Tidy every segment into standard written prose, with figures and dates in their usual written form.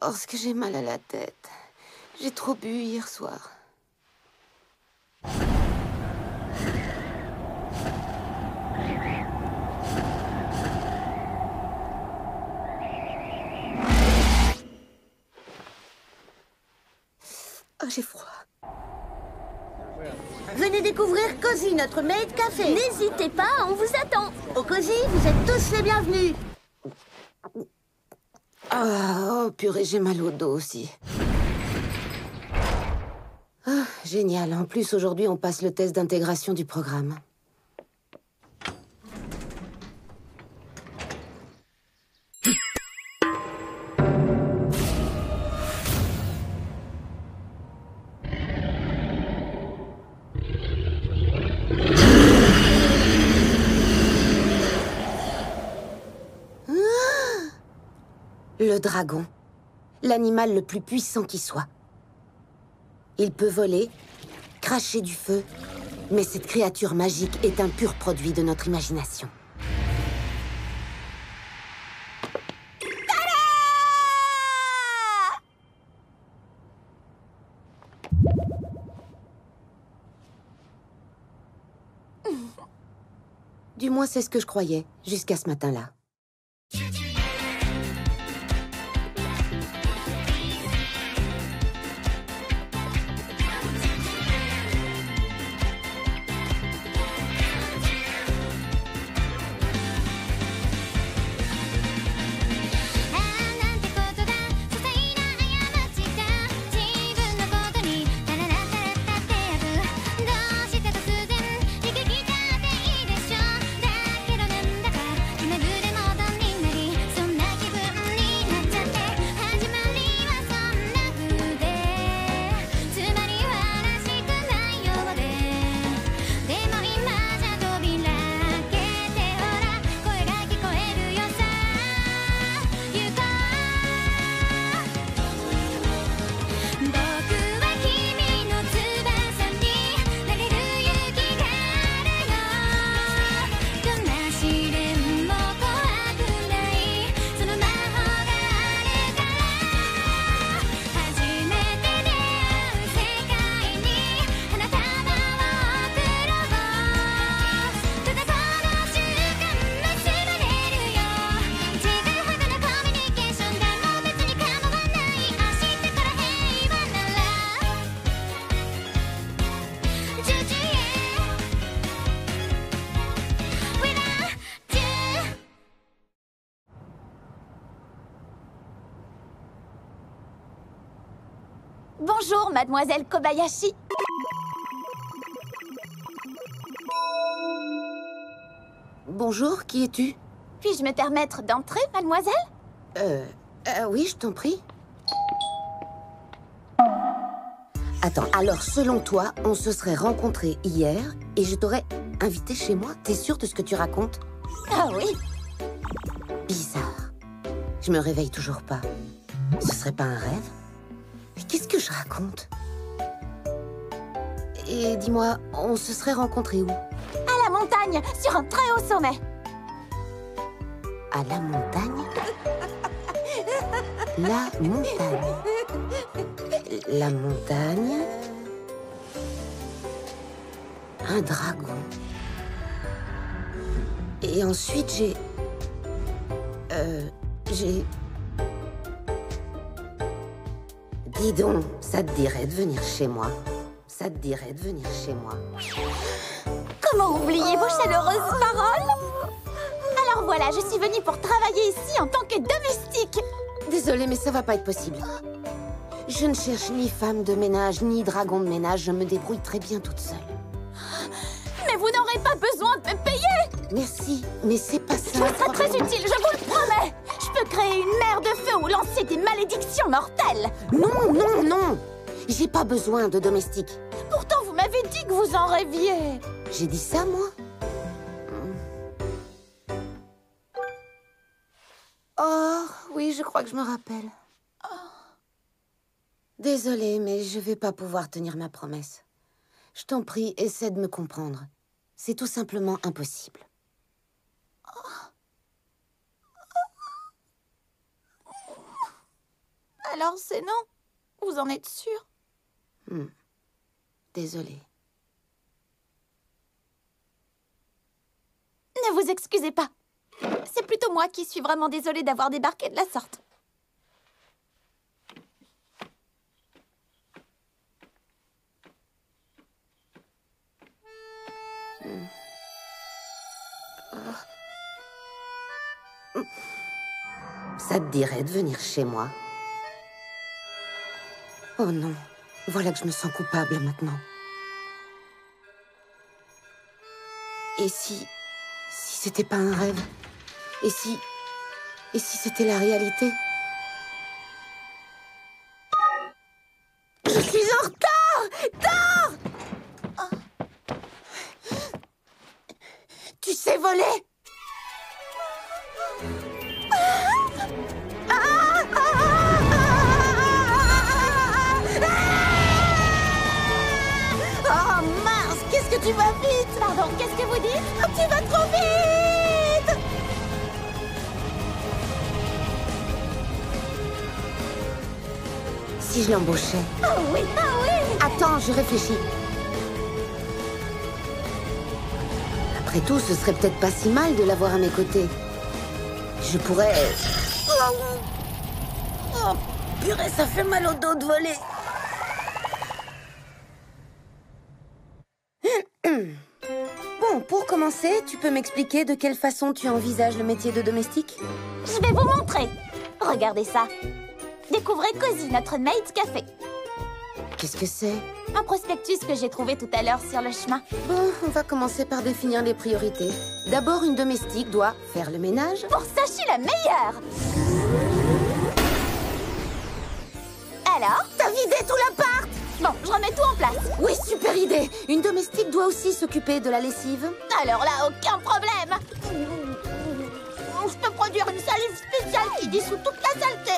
Parce que j'ai mal à la tête. J'ai trop bu hier soir. Oh, j'ai froid. Venez découvrir Cozy, notre maid café. N'hésitez pas, on vous attend. Au Cozy, vous êtes tous les bienvenus. Oh, purée, j'ai mal au dos aussi. Ah, génial. En plus, aujourd'hui, on passe le test d'intégration du programme. Le dragon. L'animal le plus puissant qui soit. Il peut voler, cracher du feu, mais cette créature magique est un pur produit de notre imagination. Du moins, c'est ce que je croyais, jusqu'à ce matin-là. Bonjour, mademoiselle Kobayashi. Bonjour, qui es-tu? Puis-je me permettre d'entrer, mademoiselle? Oui, je t'en prie. Attends, alors, selon toi, on se serait rencontrés hier et je t'aurais invité chez moi? T'es sûre de ce que tu racontes? Ah oui. Bizarre. Je me réveille toujours pas. Ce serait pas un rêve? Mais qu'est-ce que je raconte? Et dis-moi, on se serait rencontrés où? À la montagne, sur un très haut sommet. À la montagne? La montagne. La montagne. Un dragon. Et ensuite, j'ai... Dis donc, ça te dirait de venir chez moi? Ça te dirait de venir chez moi? Comment oublier vos chaleureuses paroles? Alors voilà, je suis venue pour travailler ici en tant que domestique. Désolée, mais ça va pas être possible. Je ne cherche ni femme de ménage, ni dragon de ménage. Je me débrouille très bien toute seule. Mais vous n'aurez pas besoin de me payer. Merci, mais c'est pas ça. Je vous serai très utile, je vous le promets. Je peux créer une mer de feu ou lancer des malédictions mortelles. Non, non, non. J'ai pas besoin de domestique. Pourtant, vous m'avez dit que vous en rêviez. J'ai dit ça, moi? Oh, oui, je crois que je me rappelle. Désolée, mais je vais pas pouvoir tenir ma promesse. Je t'en prie, essaie de me comprendre. C'est tout simplement impossible. Alors c'est non. Vous en êtes sûr? Désolée. Ne vous excusez pas. C'est plutôt moi qui suis vraiment désolée d'avoir débarqué de la sorte. Ça te dirait de venir chez moi? Oh non, voilà que je me sens coupable maintenant. Et si c'était pas un rêve? Et si c'était la réalité? Je suis en retard! Tard! Tu sais voler? Oh mince, qu'est-ce que tu vas vite? Pardon, qu'est-ce que vous dites? Oh, tu vas trop vite! Si je l'embauchais? Oh oui, ah oui! Attends, je réfléchis. Après tout, ce serait peut-être pas si mal de l'avoir à mes côtés. Je pourrais... Oh, purée, ça fait mal au dos de voler. Bon, pour commencer, tu peux m'expliquer de quelle façon tu envisages le métier de domestique? Je vais vous montrer. Regardez ça. Découvrez Cozy, notre maid café. Qu'est-ce que c'est? Un prospectus que j'ai trouvé tout à l'heure sur le chemin. Bon, on va commencer par définir les priorités. D'abord, une domestique doit faire le ménage. Pour ça, je suis la meilleure. Alors? T'as vidé tout l'appart! Bon, je remets tout en place. Oui, super idée! Une domestique doit aussi s'occuper de la lessive. Alors là, aucun problème. Je peux produire une salive spéciale qui dissout toute la saleté.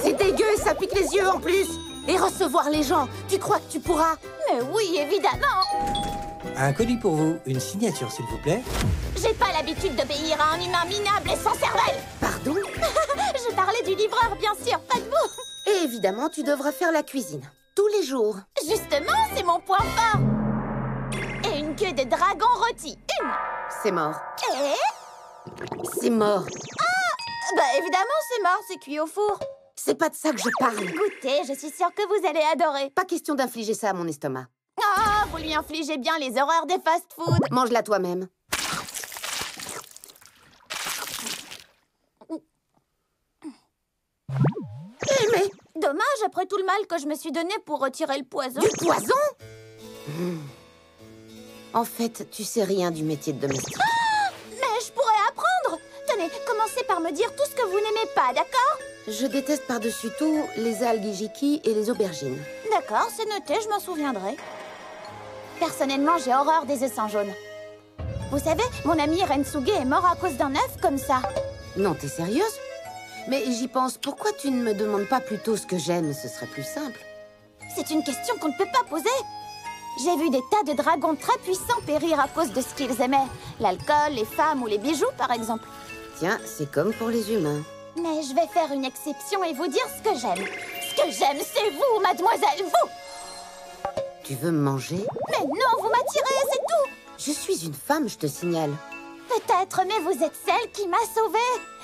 C'est dégueu, ça pique les yeux en plus! Et recevoir les gens, tu crois que tu pourras? Mais oui, évidemment. Un colis pour vous, une signature s'il vous plaît. J'ai pas l'habitude d'obéir à un humain minable et sans cervelle. Pardon? Je parlais du livreur, bien sûr, pas de vous. Et évidemment, tu devras faire la cuisine. Tous les jours. Justement, c'est mon point fort. Et une queue de dragon rôti. Une. C'est mort. Et... C'est mort. Bah évidemment, c'est mort, c'est cuit au four. C'est pas de ça que je parle. Goûtez, je suis sûre que vous allez adorer. Pas question d'infliger ça à mon estomac. Ah, vous lui infligez bien les horreurs des fast-food. Mange-la toi-même. Mais... Dommage, après tout le mal que je me suis donné pour retirer le poison. Du poison? En fait, tu sais rien du métier de domestique. Mais je pourrais apprendre. Tenez, commencez par me dire tout ce que vous n'aimez pas, d'accord? Je déteste par-dessus tout les algues hijiki et les aubergines. D'accord, c'est noté, je m'en souviendrai. Personnellement, j'ai horreur des œufs sans jaune. Vous savez, mon ami Rensuge est mort à cause d'un œuf comme ça. Non, t'es sérieuse? Mais j'y pense, pourquoi tu ne me demandes pas plutôt ce que j'aime? Ce serait plus simple. C'est une question qu'on ne peut pas poser. J'ai vu des tas de dragons très puissants périr à cause de ce qu'ils aimaient. L'alcool, les femmes ou les bijoux, par exemple. Tiens, c'est comme pour les humains. Mais je vais faire une exception et vous dire ce que j'aime. Ce que j'aime, c'est vous, mademoiselle, vous! Tu veux me manger? Mais non, vous m'attirez, c'est tout! Je suis une femme, je te signale. Peut-être, mais vous êtes celle qui m'a sauvée.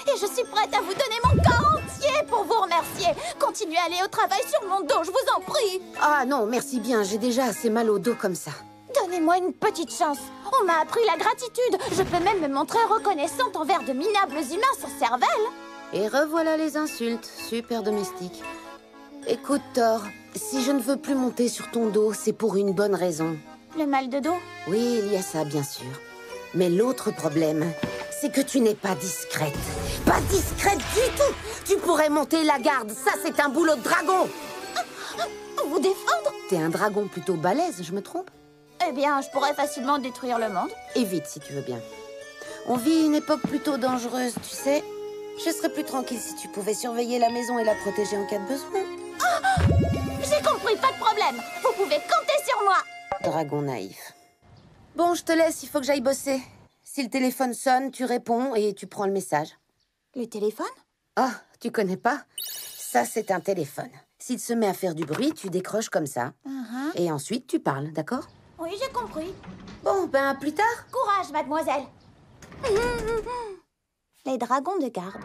Et je suis prête à vous donner mon corps entier pour vous remercier. Continuez à aller au travail sur mon dos, je vous en prie. Ah non, merci bien, j'ai déjà assez mal au dos comme ça. Donnez-moi une petite chance. On m'a appris la gratitude. Je peux même me montrer reconnaissante envers de minables humains sans cervelle. Et revoilà les insultes, super domestique. Écoute, Thor, si je ne veux plus monter sur ton dos, c'est pour une bonne raison. Le mal de dos? Oui, il y a ça, bien sûr. Mais l'autre problème, c'est que tu n'es pas discrète. Pas discrète du tout! Tu pourrais monter la garde, ça c'est un boulot de dragon! Vous défendre? T'es un dragon plutôt balèze, je me trompe? Eh bien, je pourrais facilement détruire le monde. Et vite, si tu veux bien. On vit une époque plutôt dangereuse, tu sais. Je serais plus tranquille si tu pouvais surveiller la maison et la protéger en cas de besoin. J'ai compris, pas de problème. Vous pouvez compter sur moi. Dragon naïf. Bon, je te laisse, il faut que j'aille bosser. Si le téléphone sonne, tu réponds et tu prends le message. Le téléphone? Ah, tu connais pas? Ça, c'est un téléphone. S'il se met à faire du bruit, tu décroches comme ça. Et ensuite, tu parles, d'accord? Oui, j'ai compris. Bon, ben, à plus tard. Courage, mademoiselle. Les dragons de garde.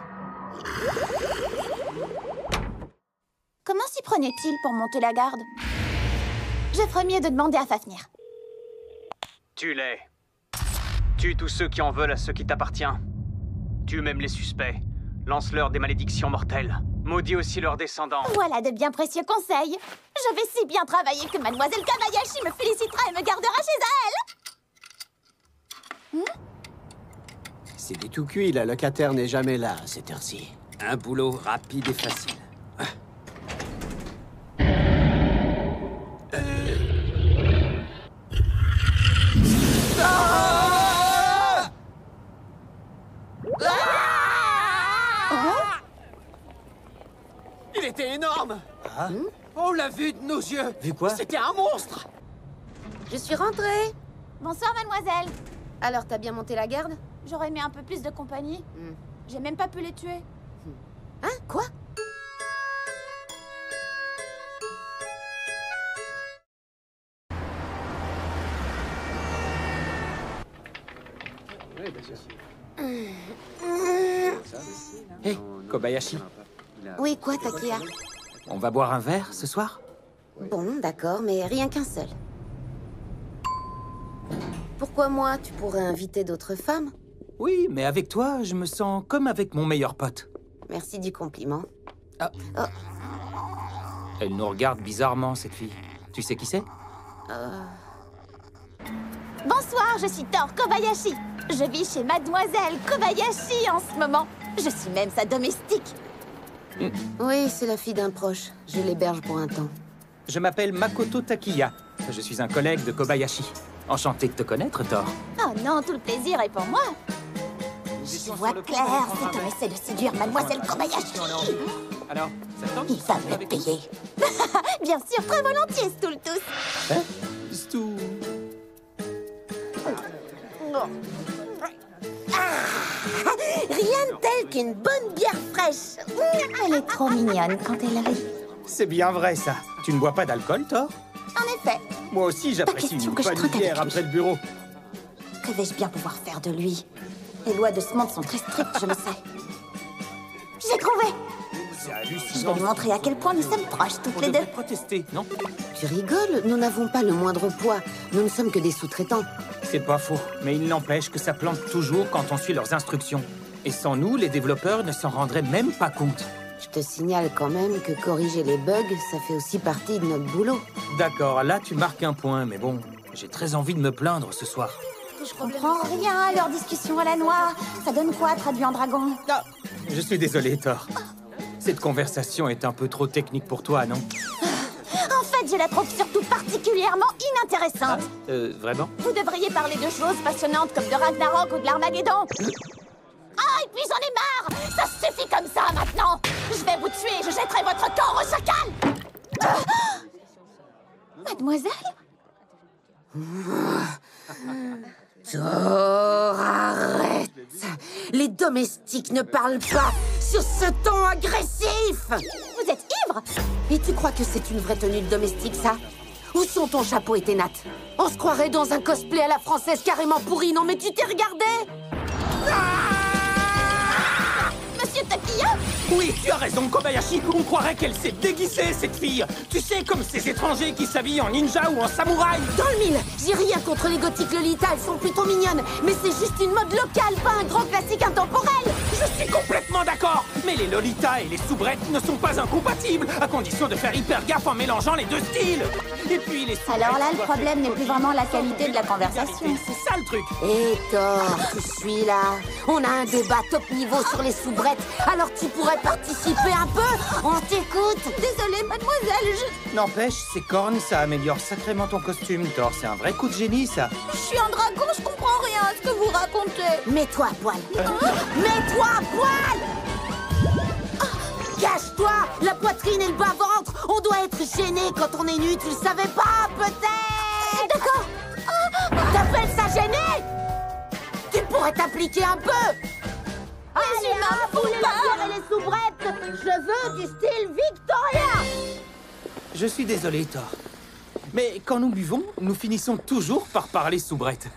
Comment s'y prenait-il pour monter la garde? Je ferais mieux de demander à Fafnir. Tue-les. Tue tous ceux qui en veulent à ceux qui t'appartiennent. Tue même les suspects. Lance-leur des malédictions mortelles. Maudis aussi leurs descendants. Voilà de bien précieux conseils. Je vais si bien travailler que mademoiselle Kobayashi me félicitera et me gardera chez elle. C'est du tout cuit, la locataire n'est jamais là à cette heure-ci. Un boulot rapide et facile. Il était énorme! Ah, On l'a vu de nos yeux! vu quoi? C'était un monstre! Je suis rentrée. Bonsoir, mademoiselle. Alors, t'as bien monté la garde? J'aurais aimé un peu plus de compagnie. J'ai même pas pu les tuer. Hein? Quoi? Hé, Kobayashi, Oui, quoi, Takia? on va boire un verre ce soir? Bon, d'accord, mais rien qu'un seul. Pourquoi moi? Tu pourrais inviter d'autres femmes? Oui, mais avec toi, je me sens comme avec mon meilleur pote. Merci du compliment. Elle nous regarde bizarrement, cette fille. Tu sais qui c'est? Bonsoir, je suis Thor Kobayashi. Je vis chez mademoiselle Kobayashi en ce moment. Je suis même sa domestique. Oui, c'est la fille d'un proche. Je l'héberge pour un temps. Je m'appelle Makoto Takiya. Je suis un collègue de Kobayashi. Enchanté de te connaître, Thor. Oh non, tout le plaisir est pour moi. Je vois clair, c'est un essai de séduire mademoiselle Kobayashi. Alors, ça tente? Il va me le payer. Bien sûr, très volontiers, Stultus. Hein? Stu... Rien de tel qu'une bonne bière fraîche. Elle est trop mignonne quand elle rit. C'est bien vrai, ça. Tu ne bois pas d'alcool, Thor? En effet, Moi aussi, j'apprécie question une que je bonne trotte avec bière lui. après le bureau. que vais-je bien pouvoir faire de lui? Les lois de ce monde sont très strictes, je le sais. J'ai trouvé! C'est Je vais hallucinant. lui montrer à quel point nous sommes proches toutes On les deux. devrait protester, non? Tu rigoles? Nous n'avons pas le moindre poids. Nous ne sommes que des sous-traitants. C'est pas faux, mais il n'empêche que ça plante toujours quand on suit leurs instructions. Et sans nous, les développeurs ne s'en rendraient même pas compte. Je te signale quand même que corriger les bugs, ça fait aussi partie de notre boulot. D'accord, là tu marques un point, mais bon, j'ai très envie de me plaindre ce soir. Je comprends rien à leur discussion à la noix. Ça donne quoi, traduit en dragon? Ah, je suis désolé, Thor. Cette conversation est un peu trop technique pour toi, non? En fait, je la trouve surtout particulièrement inintéressante. Vraiment? Vous devriez parler de choses passionnantes comme de Ragnarok ou de l'Armageddon. Ah, et puis j'en ai marre! Ça suffit comme ça maintenant! Je vais vous tuer et je jetterai votre corps au chacal! Mademoiselle? Thor, arrête! Les domestiques ne parlent pas sur ce ton agressif! Vous êtes ivre? Et tu crois que c'est une vraie tenue de domestique, ça? Où sont ton chapeau et tes nattes? On se croirait dans un cosplay à la française carrément pourri, non mais tu t'es regardé? Monsieur Takiya? Oui, tu as raison, Kobayashi. On croirait qu'elle s'est déguisée, cette fille. Tu sais, comme ces étrangers qui s'habillent en ninja ou en samouraï. Dans le mille, j'ai rien contre les gothiques Lolita, elles sont plutôt mignonnes. Mais c'est juste une mode locale, pas un grand classique intemporel. Je suis complètement d'accord. Mais les lolitas et les soubrettes ne sont pas incompatibles, à condition de faire hyper gaffe en mélangeant les deux styles. Et puis les soubrettes Alors là, le doivent problème être n'est plus vraiment la qualité de la conversation. C'est ça le truc. Hé Thor, tu suis là. On a un débat top niveau sur les soubrettes, alors tu pourrais participer un peu? On t'écoute. Désolée, mademoiselle, N'empêche, ces cornes, ça améliore sacrément ton costume, Thor. C'est un vrai coup de génie, ça. je suis un dragon, je comprends rien à ce que vous racontez. Mets-toi à poil. Mets-toi à poil. Cache-toi, la poitrine et le bas-ventre. On doit être gêné quand on est nu, tu le savais pas, peut-être? D'accord. T'appelles ça gêné? Tu pourrais t'appliquer un peu. Les humains me font Foulez la peur. bière et les soubrettes. Je veux du style Victoria. Je suis désolé, Thor. Mais quand nous buvons, nous finissons toujours par parler soubrette.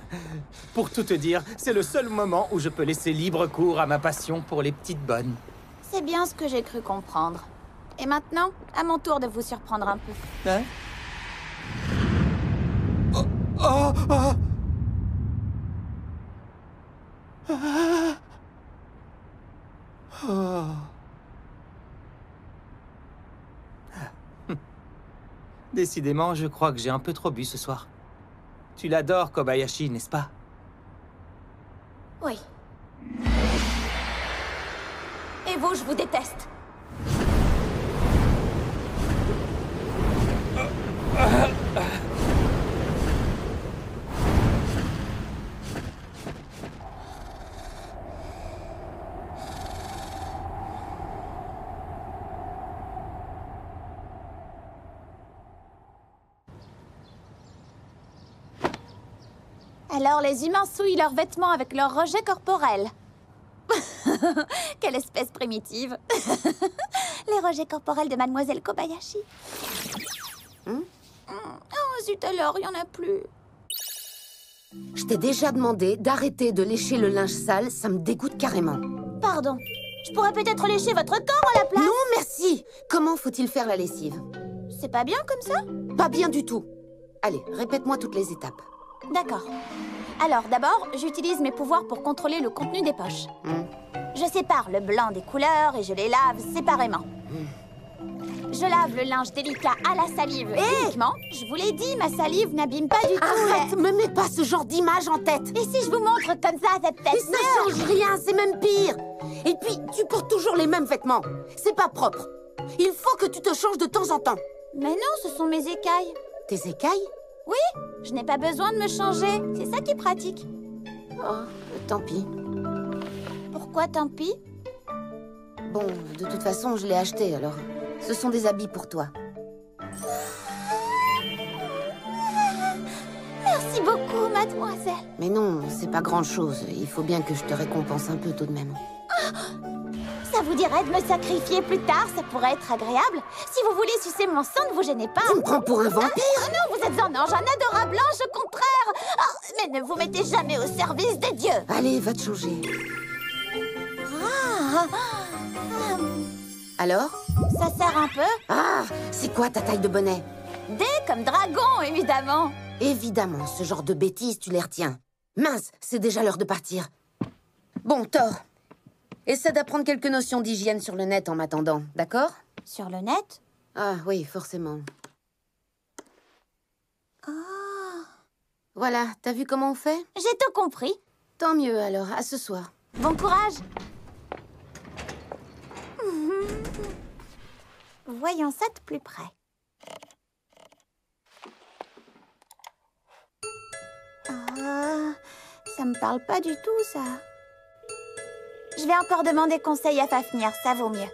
Pour tout te dire, c'est le seul moment où je peux laisser libre cours à ma passion pour les petites bonnes. C'est bien ce que j'ai cru comprendre. Et maintenant, à mon tour de vous surprendre un peu. Hein? Oh, oh, oh. Ah. Oh. Décidément, je crois que j'ai un peu trop bu ce soir. Tu l'adores, Kobayashi, n'est-ce pas? Oui. Et vous, je vous déteste. Alors les humains souillent leurs vêtements avec leur rejet corporel. Quelle espèce primitive. Les rejets corporels de Mademoiselle Kobayashi. Oh zut alors, il n'y en a plus. Je t'ai déjà demandé d'arrêter de lécher le linge sale, ça me dégoûte carrément. Pardon, je pourrais peut-être lécher votre corps à la place. Non, merci. Comment faut-il faire la lessive? C'est pas bien comme ça? Pas bien du tout. Allez, répète-moi toutes les étapes. D'accord. Alors d'abord, j'utilise mes pouvoirs pour contrôler le contenu des poches. Je sépare le blanc des couleurs et je les lave séparément. Je lave le linge délicat à la salive uniquement. Je vous l'ai dit, ma salive n'abîme pas du tout. Arrête, me mets pas ce genre d'image en tête. Et si je vous montre comme ça, c'est Mais peut-être ça mieux. change rien, c'est même pire. Et puis, tu portes toujours les mêmes vêtements. C'est pas propre. Il faut que tu te changes de temps en temps. Mais non, ce sont mes écailles. Tes écailles? Oui, je n'ai pas besoin de me changer. C'est ça qui est pratique. Oh, tant pis. Pourquoi tant pis? Bon, de toute façon, je l'ai acheté, alors... Ce sont des habits pour toi. Merci beaucoup, mademoiselle. Mais non, c'est pas grand-chose. Il faut bien que je te récompense un peu tout de même. Ça vous dirait de me sacrifier plus tard? Ça pourrait être agréable. Si vous voulez sucer mon sang, ne vous gênez pas. Tu me prends pour un vampire? Non, vous êtes un ange, un adorable ange, au contraire. Ah, mais ne vous mettez jamais au service des dieux. Allez, va te changer. Ah, Alors? ça sert un peu. Ah, c'est quoi ta taille de bonnet? D comme dragon, évidemment. Évidemment, ce genre de bêtises, tu les retiens. Mince, c'est déjà l'heure de partir. Bon, Thor, essaie d'apprendre quelques notions d'hygiène sur le net en m'attendant, d'accord? Sur le net? Ah oui, forcément. Ah. Voilà, t'as vu comment on fait? J'ai tout compris. Tant mieux alors, à ce soir. Bon courage. Voyons ça de plus près. Ah, ça me parle pas du tout, ça. Je vais encore demander conseil à Fafnir, ça vaut mieux.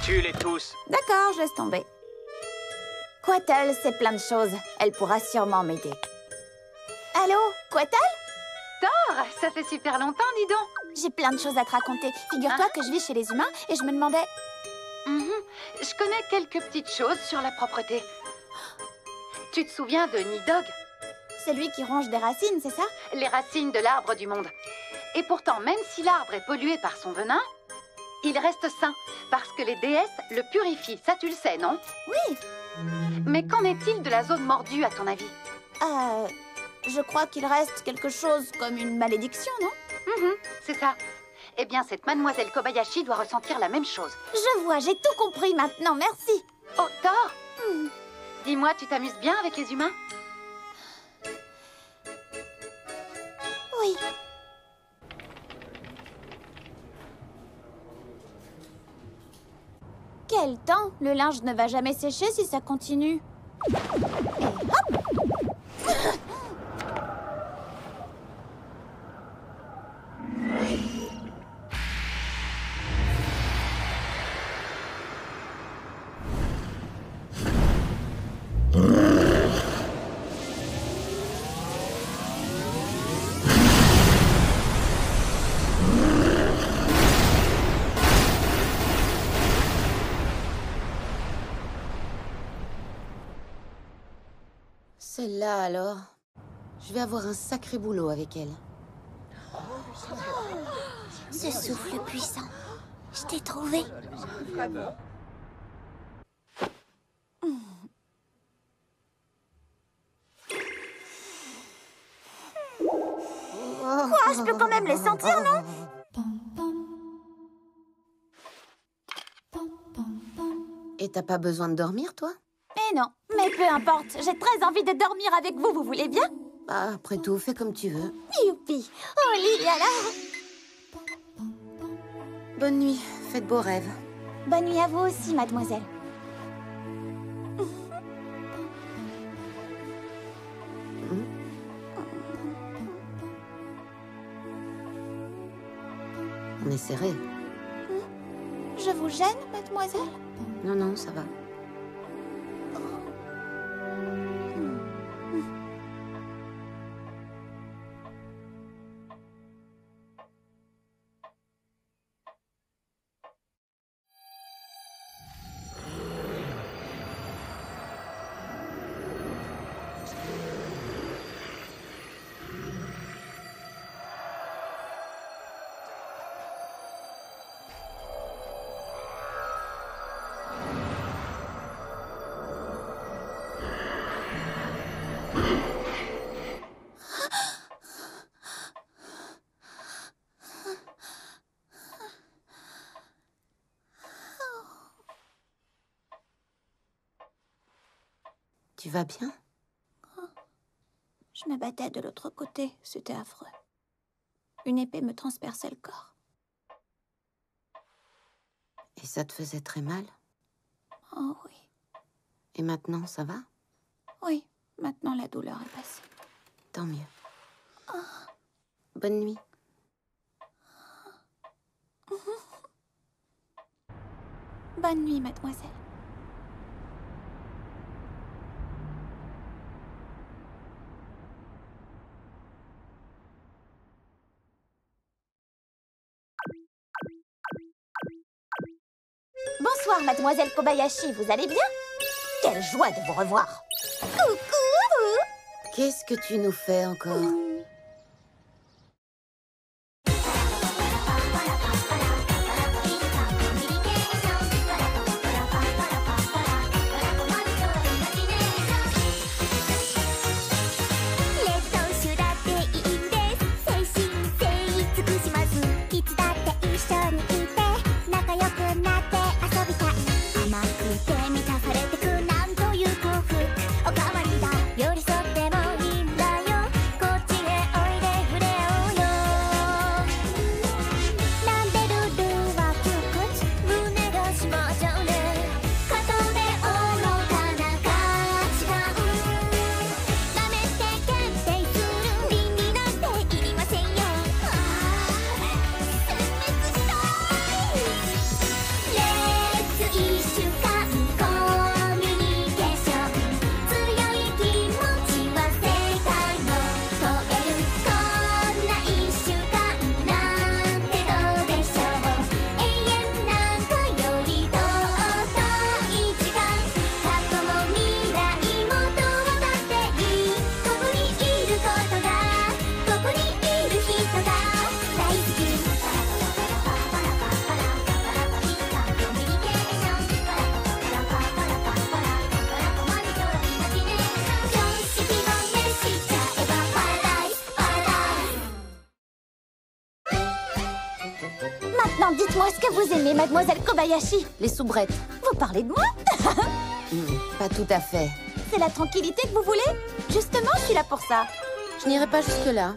Tue-les tous. D'accord, je laisse tomber. Quattle sait plein de choses. Elle pourra sûrement m'aider. Allô, Quattle? Thor, ça fait super longtemps, dis donc. J'ai plein de choses à te raconter. Figure-toi que je vis chez les humains et je me demandais... Je connais quelques petites choses sur la propreté. Tu te souviens de Nidhogg? Celui qui ronge des racines, c'est ça? Les racines de l'arbre du monde. Et pourtant, même si l'arbre est pollué par son venin, il reste sain, parce que les déesses le purifient. Ça, tu le sais, non? Oui. Mais qu'en est-il de la zone mordue, à ton avis? Je crois qu'il reste quelque chose comme une malédiction, non? C'est ça. Eh bien, cette mademoiselle Kobayashi doit ressentir la même chose. Je vois, j'ai tout compris maintenant, merci. Oh, Thor, dis-moi, tu t'amuses bien avec les humains? Oui. Quel temps! Le linge ne va jamais sécher si ça continue. Et hop! Celle-là, alors. Je vais avoir un sacré boulot avec elle. Ce souffle puissant. Je t'ai trouvé. Quoi, je peux quand même les sentir, non? Et t'as pas besoin de dormir, toi? Eh non, mais peu importe. J'ai très envie de dormir avec vous, vous voulez bien? Bah, après tout, fais comme tu veux. Youpi! Au lit, alors! Bonne nuit, faites beaux rêves. Bonne nuit à vous aussi, mademoiselle. On est serré. Je vous gêne, mademoiselle? Non, non, ça va. Tu vas bien? Je me battais de l'autre côté, c'était affreux. Une épée me transperçait le corps. Et ça te faisait très mal? Oh oui. Et maintenant, ça va? Oui, maintenant la douleur est passée. Tant mieux. Bonne nuit. Bonne nuit, mademoiselle. Bonsoir, mademoiselle Kobayashi, vous allez bien? Quelle joie de vous revoir! Coucou! Qu'est-ce que tu nous fais encore? Maintenant, dites-moi, est-ce que vous aimez mademoiselle Kobayashi? Les soubrettes. Vous parlez de moi? Pas tout à fait. C'est la tranquillité que vous voulez? Justement, je suis là pour ça. Je n'irai pas jusque-là.